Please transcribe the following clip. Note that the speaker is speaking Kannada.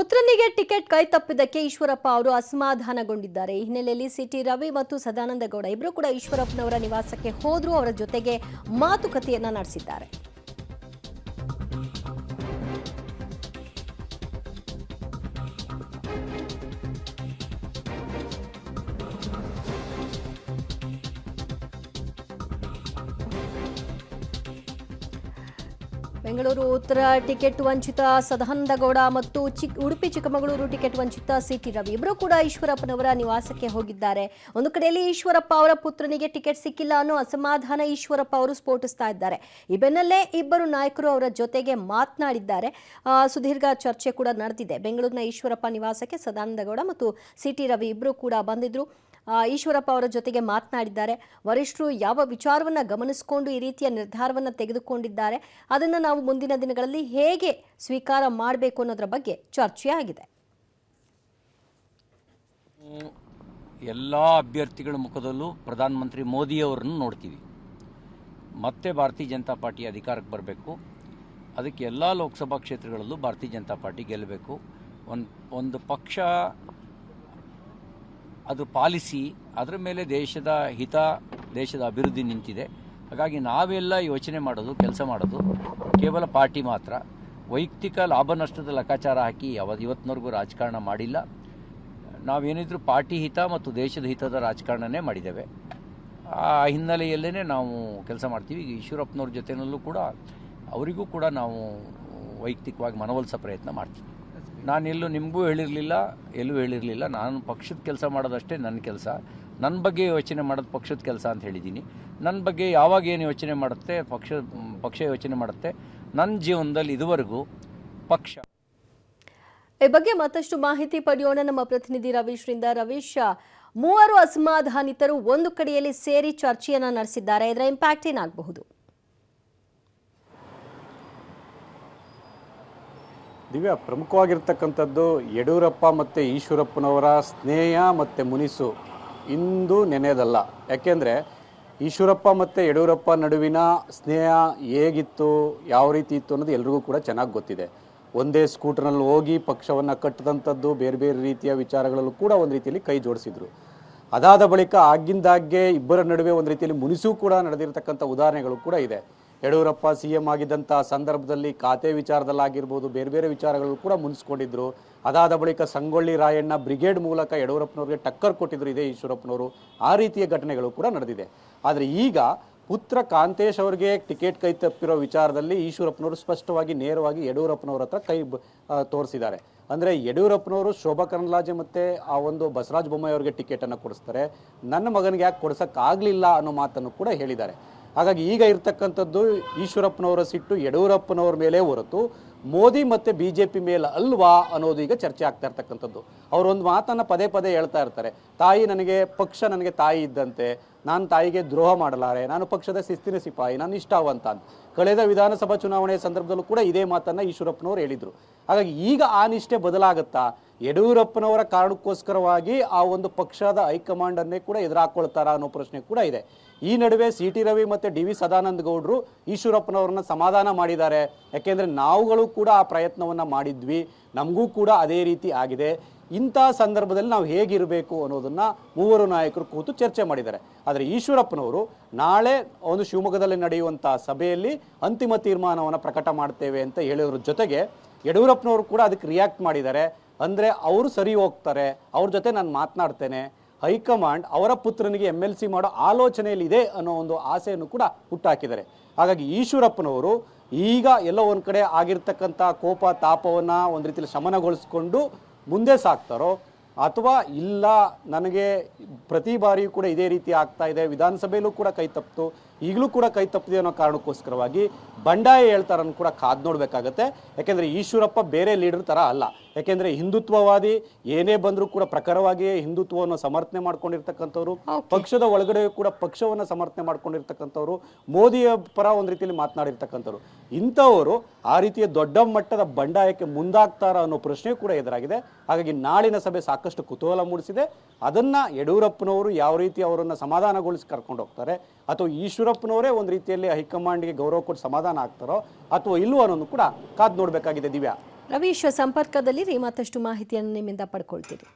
ಪುತ್ರನಿಗೆ ಟಿಕೆಟ್ ಕೈ ತಪ್ಪಿದ್ದಕ್ಕೆ ಈಶ್ವರಪ್ಪ ಅವರು ಅಸಮಾಧಾನಗೊಂಡಿದ್ದಾರೆ. ಈ ಹಿನ್ನೆಲೆಯಲ್ಲಿ ಸಿಟಿ ರವಿ ಮತ್ತು ಸದಾನಂದ ಗೌಡ ಇಬ್ಬರು ಕೂಡ ಈಶ್ವರಪ್ಪನವರ ನಿವಾಸಕ್ಕೆ ಹೋದ್ರು. ಅವರ ಜೊತೆಗೆ ಮಾತುಕತೆಯನ್ನ ನಡೆಸಿದ್ದಾರೆ. ಬೆಂಗಳೂರು ಉತ್ತರ ಟಿಕೆಟ್ ವಂಚಿತ ಸದಾನಂದ ಗೌಡ ಮತ್ತು ಉಡುಪಿ ಚಿಕ್ಕಮಗಳೂರು ಟಿಕೆಟ್ ವಂಚಿತ ಸಿಟಿ ರವಿ ಇಬ್ಬರು ಕೂಡ ಈಶ್ವರಪ್ಪನವರ ನಿವಾಸಕ್ಕೆ ಹೋಗಿದ್ದಾರೆ. ಒಂದು ಕಡೆಯಲ್ಲಿ ಈಶ್ವರಪ್ಪ ಅವರ ಪುತ್ರನಿಗೆ ಟಿಕೆಟ್ ಸಿಕ್ಕಿಲ್ಲ ಅನ್ನೋ ಅಸಮಾಧಾನ ಈಶ್ವರಪ್ಪ ಅವರು ಸ್ಫೋಟಿಸ್ತಾ ಇದ್ದಾರೆ. ಈ ಬೆನ್ನಲ್ಲೇ ಇಬ್ಬರು ನಾಯಕರು ಅವರ ಜೊತೆಗೆ ಮಾತನಾಡಿದ್ದಾರೆ. ಸುದೀರ್ಘ ಚರ್ಚೆ ಕೂಡ ನಡೆದಿದೆ. ಬೆಂಗಳೂರಿನ ಈಶ್ವರಪ್ಪ ನಿವಾಸಕ್ಕೆ ಸದಾನಂದ ಗೌಡ ಮತ್ತು ಸಿಟಿ ರವಿ ಇಬ್ಬರು ಕೂಡ ಬಂದಿದ್ರು. ಈಶ್ವರಪ್ಪ ಅವರ ಜೊತೆಗೆ ಮಾತನಾಡಿದ್ದಾರೆ. ವರಿಷ್ಠರು ಯಾವ ವಿಚಾರವನ್ನ ಗಮನಿಸಿಕೊಂಡು ಈ ರೀತಿಯ ನಿರ್ಧಾರವನ್ನ ತೆಗೆದುಕೊಂಡಿದ್ದಾರೆ, ಅದನ್ನು ನಾವು ಮುಂದಿನ ದಿನಗಳಲ್ಲಿ ಹೇಗೆ ಸ್ವೀಕಾರ ಮಾಡಬೇಕು ಅನ್ನೋದರ ಬಗ್ಗೆ ಚರ್ಚೆಯಾಗಿದೆ. ಎಲ್ಲ ಅಭ್ಯರ್ಥಿಗಳ ಮುಖದಲ್ಲೂ ಪ್ರಧಾನಮಂತ್ರಿ ಮೋದಿ ಅವರನ್ನು ನೋಡ್ತೀವಿ. ಮತ್ತೆ ಭಾರತೀಯ ಜನತಾ ಪಾರ್ಟಿ ಅಧಿಕಾರಕ್ಕೆ ಬರಬೇಕು. ಅದಕ್ಕೆ ಎಲ್ಲ ಲೋಕಸಭಾ ಕ್ಷೇತ್ರಗಳಲ್ಲೂ ಭಾರತೀಯ ಜನತಾ ಪಾರ್ಟಿ ಗೆಲ್ಲಬೇಕು. ಒಂದು ಪಕ್ಷ ಅದು ಪಾಲಿಸಿ, ಅದರ ಮೇಲೆ ದೇಶದ ಹಿತ, ದೇಶದ ಅಭಿವೃದ್ಧಿ ನಿಂತಿದೆ. ಹಾಗಾಗಿ ನಾವೆಲ್ಲ ಯೋಚನೆ ಮಾಡೋದು, ಕೆಲಸ ಮಾಡೋದು ಕೇವಲ ಪಾರ್ಟಿ ಮಾತ್ರ. ವೈಯಕ್ತಿಕ ಲಾಭ ನಷ್ಟದ ಲೆಕ್ಕಾಚಾರ ಹಾಕಿ ಇವತ್ತಿನವರೆಗೂ ರಾಜಕಾರಣ ಮಾಡಿಲ್ಲ. ನಾವೇನಿದ್ರು ಪಾರ್ಟಿ ಹಿತ ಮತ್ತು ದೇಶದ ಹಿತದ ರಾಜಕಾರಣನೇ ಮಾಡಿದ್ದೇವೆ. ಆ ಹಿನ್ನೆಲೆಯಲ್ಲೇ ನಾವು ಕೆಲಸ ಮಾಡ್ತೀವಿ. ಈಶ್ವರಪ್ಪನವ್ರ ಜೊತೆಯಲ್ಲೂ ಕೂಡ ಅವರಿಗೂ ಕೂಡ ನಾವು ವೈಯಕ್ತಿಕವಾಗಿ ಮನವೊಲಿಸೋ ಪ್ರಯತ್ನ ಮಾಡ್ತೀವಿ. ನಾನೆಲ್ಲೂ ನಿಮಗೂ ಎಲ್ಲೂ ಹೇಳಿರಲಿಲ್ಲ. ನಾನು ಪಕ್ಷದ ಕೆಲಸ ಮಾಡೋದಷ್ಟೇ ನನ್ನ ಕೆಲಸ. ನನ್ನ ಬಗ್ಗೆ ಯೋಚನೆ ಮಾಡೋದು ಪಕ್ಷದ ಕೆಲಸ ಅಂತ ಹೇಳಿದ್ದೀನಿ. ನನ್ನ ಬಗ್ಗೆ ಯಾವಾಗ ಏನು ಯೋಚನೆ ಮಾಡುತ್ತೆ ಪಕ್ಷ ಯೋಚನೆ ಮಾಡುತ್ತೆ. ನನ್ನ ಜೀವನದಲ್ಲಿ ಇದುವರೆಗೂ ಪಕ್ಷ. ಈ ಬಗ್ಗೆ ಮತ್ತಷ್ಟು ಮಾಹಿತಿ ಪಡೆಯೋಣ ನಮ್ಮ ಪ್ರತಿನಿಧಿ ರವೀಶ್ರಿಂದ. ರವೀಶ್, ಮೂವರು ಅಸಮಾಧಾನಿತರು ಒಂದು ಕಡೆಯಲ್ಲಿ ಸೇರಿ ಚರ್ಚೆಯನ್ನ ನಡೆಸಿದ್ದಾರೆ. ಇದರ ಇಂಪ್ಯಾಕ್ಟ್ ಏನಾಗಬಹುದು? ದಿವ್ಯಾ, ಪ್ರಮುಖವಾಗಿರ್ತಕ್ಕಂಥದ್ದು ಯಡಿಯೂರಪ್ಪ ಮತ್ತು ಈಶ್ವರಪ್ಪನವರ ಸ್ನೇಹ ಮತ್ತು ಮುನಿಸು ಇಂದು ನೆನೆಯೋದಲ್ಲ. ಯಾಕೆಂದರೆ ಈಶ್ವರಪ್ಪ ಮತ್ತು ಯಡಿಯೂರಪ್ಪ ನಡುವಿನ ಸ್ನೇಹ ಹೇಗಿತ್ತು, ಯಾವ ರೀತಿ ಇತ್ತು ಅನ್ನೋದು ಎಲ್ರಿಗೂ ಕೂಡ ಚೆನ್ನಾಗಿ ಗೊತ್ತಿದೆ. ಒಂದೇ ಸ್ಕೂಟರ್ನಲ್ಲಿ ಹೋಗಿ ಪಕ್ಷವನ್ನು ಕಟ್ಟಿದಂಥದ್ದು, ಬೇರೆ ಬೇರೆ ರೀತಿಯ ವಿಚಾರಗಳಲ್ಲೂ ಕೂಡ ಒಂದು ರೀತಿಯಲ್ಲಿ ಕೈ ಜೋಡಿಸಿದ್ರು. ಅದಾದ ಬಳಿಕ ಆಗಿಂದಾಗ್ಗೆ ಇಬ್ಬರ ನಡುವೆ ಒಂದು ರೀತಿಯಲ್ಲಿ ಮುನಿಸು ಕೂಡ ನಡೆದಿರ್ತಕ್ಕಂಥ ಉದಾಹರಣೆಗಳು ಕೂಡ ಇದೆ. ಯಡಿಯೂರಪ್ಪ CM ಆಗಿದ್ದಂಥ ಸಂದರ್ಭದಲ್ಲಿ ಖಾತೆ ವಿಚಾರದಲ್ಲಾಗಿರ್ಬೋದು, ಬೇರೆ ಬೇರೆ ವಿಚಾರಗಳು ಕೂಡ ಮುನಿಸ್ಕೊಂಡಿದ್ರು. ಅದಾದ ಬಳಿಕ ಸಂಗೊಳ್ಳಿ ರಾಯಣ್ಣ ಬ್ರಿಗೇಡ್ ಮೂಲಕ ಯಡಿಯೂರಪ್ಪನವ್ರಿಗೆ ಟಕ್ಕರ್ ಕೊಟ್ಟಿದ್ರು ಇದೇ ಈಶ್ವರಪ್ಪನವರು. ಆ ರೀತಿಯ ಘಟನೆಗಳು ಕೂಡ ನಡೆದಿದೆ. ಆದರೆ ಈಗ ಪುತ್ರ ಕಾಂತೇಶ್ ಅವರಿಗೆ ಟಿಕೆಟ್ ಕೈ ತಪ್ಪಿರೋ ವಿಚಾರದಲ್ಲಿ ಈಶ್ವರಪ್ಪನವರು ಸ್ಪಷ್ಟವಾಗಿ ನೇರವಾಗಿ ಯಡಿಯೂರಪ್ಪನವ್ರ ಹತ್ರ ಕೈ ತೋರಿಸಿದ್ದಾರೆ. ಅಂದರೆ ಯಡಿಯೂರಪ್ಪನವರು ಶೋಭಾ ಕರಂದ್ಲಾಜೆ ಮತ್ತು ಆ ಒಂದು ಬಸವರಾಜ ಬೊಮ್ಮಾಯಿ ಅವರಿಗೆ ಟಿಕೆಟನ್ನು ಕೊಡಿಸ್ತಾರೆ, ನನ್ನ ಮಗನಿಗೆ ಯಾಕೆ ಕೊಡಿಸೋಕ್ಕಾಗಲಿಲ್ಲ ಅನ್ನೋ ಮಾತನ್ನು ಕೂಡ ಹೇಳಿದ್ದಾರೆ. ಹಾಗಾಗಿ ಈಗ ಇರ್ತಕ್ಕಂಥದ್ದು ಈಶ್ವರಪ್ಪನವರ ಸಿಟ್ಟು ಯಡಿಯೂರಪ್ಪನವ್ರ ಮೇಲೆ ಹೊರತು ಮೋದಿ ಮತ್ತು BJP ಮೇಲೆ ಅಲ್ವಾ ಅನ್ನೋದು ಈಗ ಚರ್ಚೆ ಆಗ್ತಾ ಇರ್ತಕ್ಕಂಥದ್ದು. ಅವರೊಂದು ಮಾತನ್ನು ಪದೇ ಪದೇ ಹೇಳ್ತಾ ಇರ್ತಾರೆ, ಪಕ್ಷ ನನಗೆ ತಾಯಿ ಇದ್ದಂತೆ, ನಾನು ತಾಯಿಗೆ ದ್ರೋಹ ಮಾಡಲಾರೆ, ನಾನು ಪಕ್ಷದ ಶಿಸ್ತಿನ ಸಿಪಾಯಿ, ನಾನು ನಿಷ್ಠಾವಂತ ಅಂತ. ಕಳೆದ ವಿಧಾನಸಭಾ ಚುನಾವಣೆಯ ಸಂದರ್ಭದಲ್ಲೂ ಕೂಡ ಇದೇ ಮಾತನ್ನು ಈಶ್ವರಪ್ಪನವರು ಹೇಳಿದರು. ಹಾಗಾಗಿ ಈಗ ಆ ನಿಷ್ಠೆ ಬದಲಾಗುತ್ತಾ? ಯಡಿಯೂರಪ್ಪನವರ ಕಾರಣಕ್ಕೋಸ್ಕರವಾಗಿ ಆ ಒಂದು ಪಕ್ಷದ ಹೈಕಮಾಂಡನ್ನೇ ಕೂಡ ಎದುರಾಕೊಳ್ತಾರ ಅನ್ನೋ ಪ್ರಶ್ನೆ ಕೂಡ ಇದೆ. ಈ ನಡುವೆ CT ರವಿ ಮತ್ತು DV ಸದಾನಂದ ಗೌಡರು ಈಶ್ವರಪ್ಪನವ್ರನ್ನ ಸಮಾಧಾನ ಮಾಡಿದ್ದಾರೆ. ಯಾಕೆಂದರೆ ನಾವುಗಳು ಕೂಡ ಆ ಪ್ರಯತ್ನವನ್ನು ಮಾಡಿದ್ವಿ, ನಮಗೂ ಕೂಡ ಅದೇ ರೀತಿ ಆಗಿದೆ. ಇಂಥ ಸಂದರ್ಭದಲ್ಲಿ ನಾವು ಹೇಗಿರಬೇಕು ಅನ್ನೋದನ್ನು ಮೂವರು ನಾಯಕರು ಕೂತು ಚರ್ಚೆ ಮಾಡಿದ್ದಾರೆ. ಆದರೆ ಈಶ್ವರಪ್ಪನವರು ನಾಳೆ ಒಂದು ಶಿವಮೊಗ್ಗದಲ್ಲಿ ನಡೆಯುವಂಥ ಸಭೆಯಲ್ಲಿ ಅಂತಿಮ ತೀರ್ಮಾನವನ್ನು ಪ್ರಕಟ ಮಾಡ್ತೇವೆ ಅಂತ ಹೇಳಿದ್ರ ಜೊತೆಗೆ ಯಡಿಯೂರಪ್ಪನವರು ಕೂಡ ಅದಕ್ಕೆ ರಿಯಾಕ್ಟ್ ಮಾಡಿದ್ದಾರೆ. ಅಂದರೆ ಅವರು ಸರಿ ಹೋಗ್ತಾರೆ, ಅವ್ರ ಜೊತೆ ನಾನು ಮಾತನಾಡ್ತೇನೆ, ಹೈಕಮಾಂಡ್ ಅವರ ಪುತ್ರನಿಗೆ MLC ಮಾಡೋ ಆಲೋಚನೆಯಲ್ಲಿ ಇದೆ ಅನ್ನೋ ಒಂದು ಆಸೆಯನ್ನು ಕೂಡ ಹುಟ್ಟಾಕಿದ್ದಾರೆ. ಹಾಗಾಗಿ ಈಶ್ವರಪ್ಪನವರು ಈಗ ಎಲ್ಲೋ ಒಂದು ಕಡೆ ಆಗಿರ್ತಕ್ಕಂಥ ಕೋಪ ತಾಪವನ್ನು ಒಂದು ರೀತಿಯಲ್ಲಿ ಶಮನಗೊಳಿಸ್ಕೊಂಡು ಮುಂದೆ ಸಾಕ್ತಾರೋ, ಅಥವಾ ಇಲ್ಲ ನನಗೆ ಪ್ರತಿ ಬಾರಿಯೂ ಕೂಡ ಇದೇ ರೀತಿ ಆಗ್ತಾ ಇದೆ, ವಿಧಾನಸಭೆಯಲ್ಲೂ ಕೂಡ ಕೈ ತಪ್ಪಿತು, ಈಗಲೂ ಕೂಡ ಕೈ ತಪ್ಪಿದೆ ಅನ್ನೋ ಕಾರಣಕ್ಕೋಸ್ಕರವಾಗಿ ಬಂಡಾಯ ಹೇಳ್ತಾರನ್ನು ಕೂಡ ಕಾದು ನೋಡಬೇಕಾಗತ್ತೆ. ಯಾಕೆಂದರೆ ಈಶ್ವರಪ್ಪ ಬೇರೆ ಲೀಡರ್ ಥರ ಅಲ್ಲ. ಯಾಕೆಂದರೆ ಹಿಂದುತ್ವವಾದಿ, ಏನೇ ಬಂದರೂ ಕೂಡ ಪ್ರಖರವಾಗಿಯೇ ಹಿಂದುತ್ವವನ್ನು ಸಮರ್ಥನೆ ಮಾಡ್ಕೊಂಡಿರ್ತಕ್ಕಂಥವ್ರು, ಪಕ್ಷದ ಒಳಗಡೆ ಕೂಡ ಪಕ್ಷವನ್ನು ಸಮರ್ಥನೆ ಮಾಡ್ಕೊಂಡಿರ್ತಕ್ಕಂಥವ್ರು, ಮೋದಿಯ ಪರ ಒಂದು ರೀತಿಯಲ್ಲಿ ಮಾತನಾಡಿರ್ತಕ್ಕಂಥವ್ರು. ಇಂಥವರು ಆ ರೀತಿಯ ದೊಡ್ಡ ಮಟ್ಟದ ಬಂಡಾಯಕ್ಕೆ ಮುಂದಾಗ್ತಾರ ಅನ್ನೋ ಪ್ರಶ್ನೆ ಕೂಡ ಎದುರಾಗಿದೆ. ಹಾಗಾಗಿ ನಾಳಿನ ಸಭೆ ಸಾಕಷ್ಟು ಕುತೂಹಲ ಮೂಡಿಸಿದೆ. ಅದನ್ನು ಯಡಿಯೂರಪ್ಪನವರು ಯಾವ ರೀತಿ ಅವರನ್ನು ಸಮಾಧಾನಗೊಳಿಸಿ ಕರ್ಕೊಂಡು ಹೋಗ್ತಾರೆ, ಅಥವಾ ಈಶ್ವರಪ್ಪನವರೇ ಒಂದು ರೀತಿಯಲ್ಲಿ ಹೈಕಮಾಂಡ್ಗೆ ಗೌರವ ಕೊಟ್ಟು ಸಮಾಧಾನ ಆಗ್ತಾರೋ ಅಥವಾ ಇಲ್ಲವೋ ಅನ್ನೋದು ಕೂಡ ಕಾದು ನೋಡಬೇಕಾಗಿದೆ. ದಿವ್ಯಾ. ರವೀಶ್ ಸಂಪರ್ಕದಲ್ಲಿ ಮತ್ತಷ್ಟು ಮಾಹಿತಿಯನ್ನು ನಿಮ್ಮಿಂದ ಪಡ್ಕೊಳ್ತೀರಿ.